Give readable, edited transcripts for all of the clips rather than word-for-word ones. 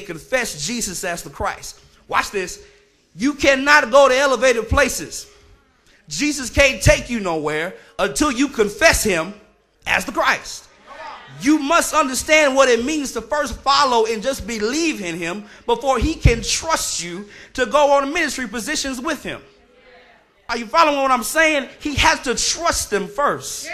confess Jesus as the Christ. Watch this. You cannot go to elevated places. Jesus can't take you nowhere until you confess him as the Christ. You must understand what it means to first follow and just believe in him before he can trust you to go on ministry positions with him. Are you following what I'm saying? He has to trust him first.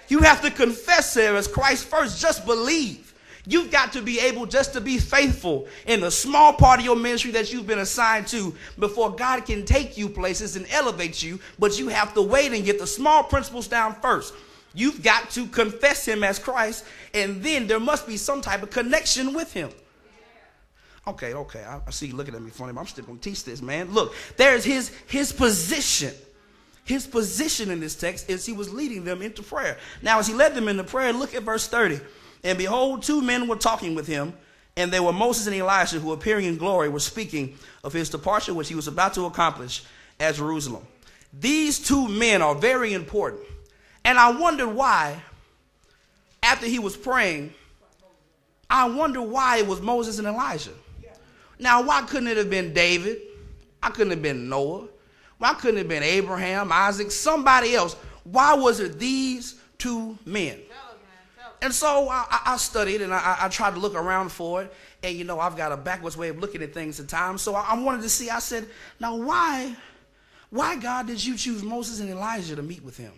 You have to confess him as Christ first. Just believe. You've got to be able just to be faithful in the small part of your ministry that you've been assigned to before God can take you places and elevate you. But you have to wait and get the small principles down first. You've got to confess him as Christ, and then there must be some type of connection with him. Okay. I see you looking at me funny, but I'm still going to teach this, man. Look, there's his position. His position in this text is he was leading them into prayer. Now, as he led them into prayer, look at verse 30. And behold, two men were talking with him, and they were Moses and Elijah, who appearing in glory were speaking of his departure, which he was about to accomplish at Jerusalem. These two men are very important. And I wondered why, after he was praying, I wonder why it was Moses and Elijah. Now, why couldn't it have been David? Why couldn't it have been Noah? Why couldn't it have been Abraham, Isaac, somebody else? Why was it these two men? And so I studied and I tried to look around for it. And, you know, I've got a backwards way of looking at things at times. So I wanted to see, I said, now why, God, did you choose Moses and Elijah to meet with him?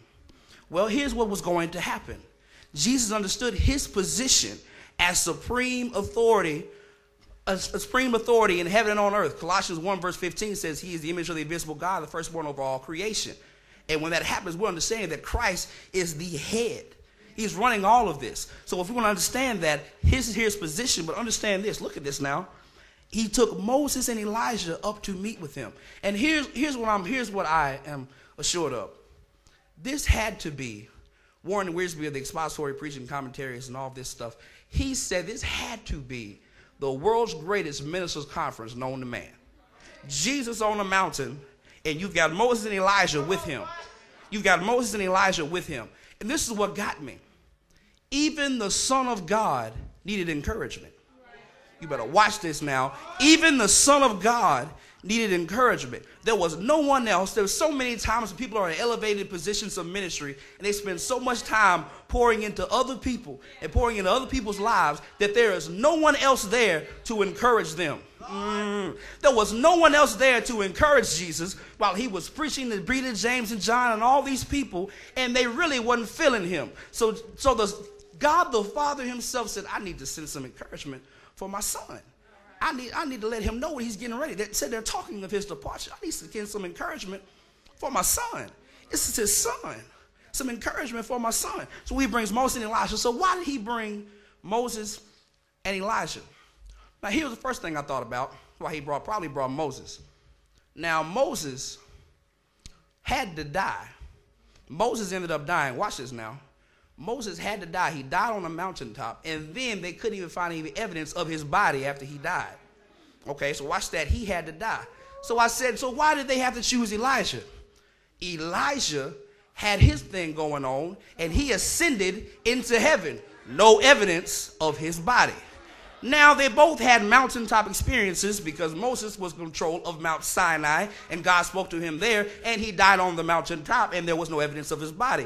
Well, here's what was going to happen. Jesus understood his position as supreme authority in heaven and on earth. Colossians 1 verse 15 says he is the image of the invisible God, the firstborn over all creation. And when that happens, we're understanding that Christ is the head. He's running all of this. So if we want to understand that, here's his position, but understand this. Look at this now. He took Moses and Elijah up to meet with him. And here's what I am assured of. This had to be, Warren Wiersbe of the expository preaching commentaries and all this stuff, he said this had to be the world's greatest ministers' conference known to man. Jesus on a mountain, and you've got Moses and Elijah with him. You've got Moses and Elijah with him. And this is what got me. Even the Son of God needed encouragement. You better watch this now. Even the Son of God needed encouragement. There was no one else. There were so many times when people are in elevated positions of ministry and they spend so much time pouring into other people and pouring into other people's lives that there is no one else there to encourage them. There was no one else there to encourage Jesus while he was preaching to Peter, James, and John and all these people, and they really wasn't feeling him. So God the Father himself said, I need to send some encouragement for my son. I need to let him know what he's getting ready. They said they're talking of his departure. I need to get some encouragement for my son. This is his son. Some encouragement for my son. So he brings Moses and Elijah. So why did he bring Moses and Elijah? Now, here's the first thing I thought about why he probably brought Moses. Now, Moses had to die. Moses ended up dying. Watch this now. Moses had to die. He died on a mountaintop, and then they couldn't even find any evidence of his body after he died. Okay, so watch that. He had to die. So I said, so why did they have to choose Elijah? Elijah had his thing going on, and he ascended into heaven. No evidence of his body. Now, they both had mountaintop experiences because Moses was in control of Mount Sinai, and God spoke to him there, and he died on the mountaintop, and there was no evidence of his body.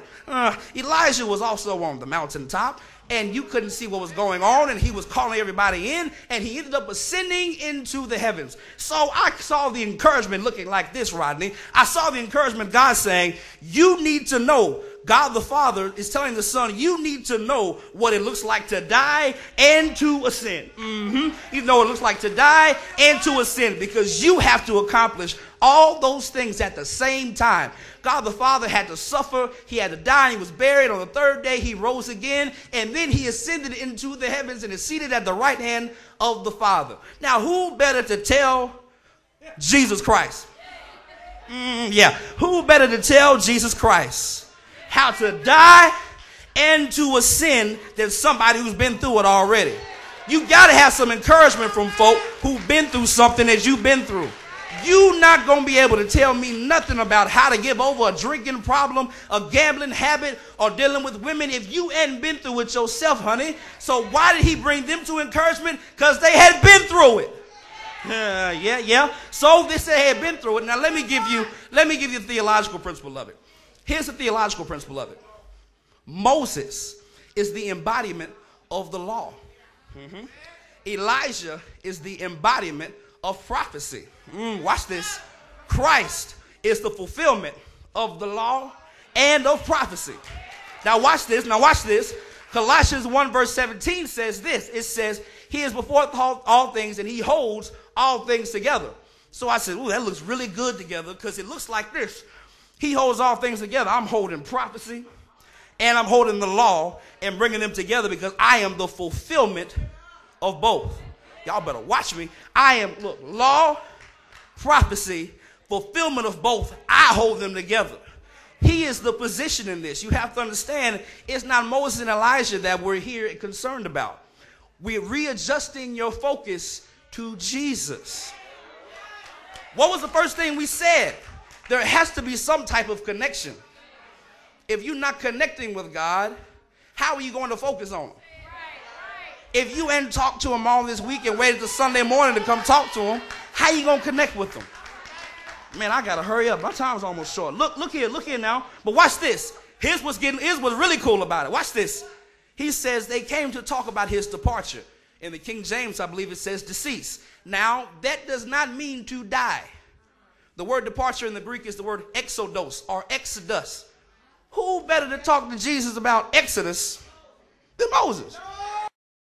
Elijah was also on the mountaintop, and you couldn't see what was going on, and he was calling everybody in, and he ended up ascending into the heavens. So I saw the encouragement looking like this, Rodney. I saw the encouragement, God saying, you need to know. God the Father is telling the Son, you need to know what it looks like to die and to ascend. You know what it looks like to die and to ascend, because you have to accomplish all those things at the same time. God the Father had to suffer, he had to die, and he was buried. On the third day he rose again, and then he ascended into the heavens and is seated at the right hand of the Father. Now, who better to tell Jesus Christ? Who better to tell Jesus Christ how to die and to ascend than somebody who's been through it already? You got to have some encouragement from folk who've been through something that you've been through. You not going to be able to tell me nothing about how to give over a drinking problem, a gambling habit, or dealing with women if you hadn't been through it yourself, honey. So why did he bring them to encouragement? Because they had been through it. Yeah. So they had been through it. Now let me give you the theological principle of it. Here's the theological principle of it. Moses is the embodiment of the law. Elijah is the embodiment of prophecy. Watch this. Christ is the fulfillment of the law and of prophecy. Now watch this. Colossians 1 verse 17 says this. It says, he is before all things and he holds all things together. So I said, ooh, that looks really good together because it looks like this. He holds all things together. I'm holding prophecy and I'm holding the law and bringing them together because I am the fulfillment of both. Y'all better watch me. I am, look, law, prophecy, fulfillment of both. I hold them together. He is the position in this. You have to understand it's not Moses and Elijah that we're here concerned about. We're readjusting your focus to Jesus. What was the first thing we said? There has to be some type of connection. If you're not connecting with God, how are you going to focus on him? If you hadn't talked to him all this week and waited till Sunday morning to come talk to him, how you going to connect with him? Man, I got to hurry up. My time's almost short. Look here now. But watch this. Here's what's really cool about it. Watch this. He says they came to talk about his departure. In the King James, I believe it says decease. Now, that does not mean to die. The word departure in the Greek is the word exodos or exodus. Who better to talk to Jesus about Exodus than Moses?